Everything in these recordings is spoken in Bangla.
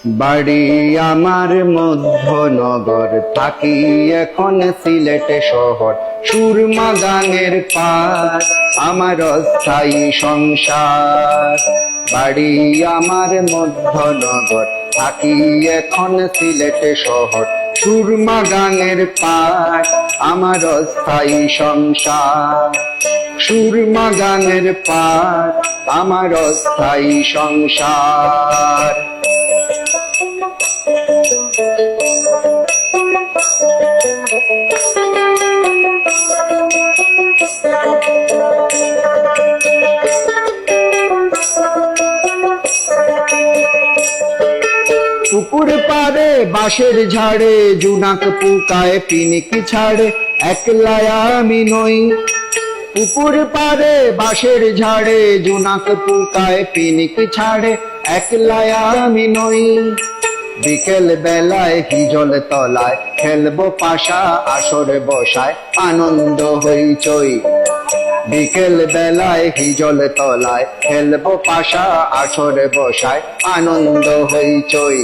বাড়ি আমার মধ্যনগর, থাকি এখন সিলেট শহর। সুরমা গানের পার আমার অস্থায়ী সংসার। বাড়ি আমার মধ্যনগর, থাকি এখন সিলেট শহর। সুরমা গানের পার আমার অস্থায়ী সংসার। সুরমা গানের পার আমার অস্থায়ী সংসার। পুকুর পাড়ে বাঁশের ঝাড়ে জুনাক পুকায় পিনিকি ছাড়ে, একলা আমি নই। পুকুর পাড়ে বাঁশের ঝাড়ে জুনাক পুকায় পিনিকি ছাড়ে, একলা আমি নই। বিকেল বেলায় হিজল তলায় খেলবো পাশা, আসরে বসায় আনন্দ হইচই। বিকেল বেলায় হিজল তলায় খেলবো পাশা, আসরে বসায় আনন্দ হইচই।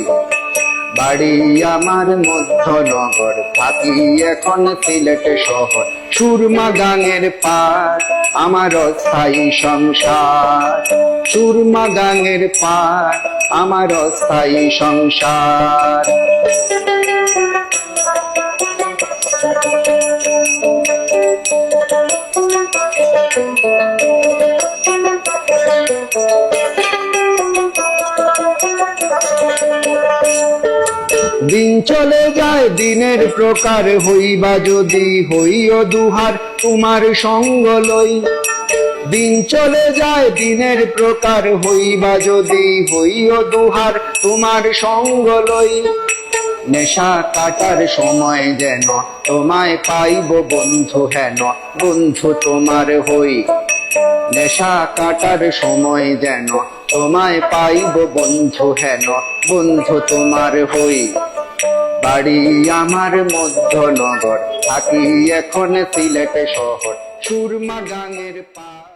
বাড়ি আমার মধ্যনগর, থাকি এখন সিলেট শহর। সুরমা গানের পার আমার অস্থায়ী সংসার। সুরমা গানের পার আমার অস্থায়ী সংসার। দিন চলে যায় দিনের প্রকার, হইবা যদি হইও দুহার তোমার সঙ্গ লই। দিন চলে যায় দিনের প্রকার, হইবা যদি হইও দুহার তোমার সঙ্গ লই। নেশা কাটার সময় যেন তোমায় পাইব বন্ধু হেন, বন্ধু তোমার হই। নেশা কাটার সময় যেন তোমায় পাইব বন্ধু হেন, বন্ধু তোমার হই। বাড়ি আমার মধ্যনগর, থাকি এখন সিলেট শহর। সুরমা গানের পার।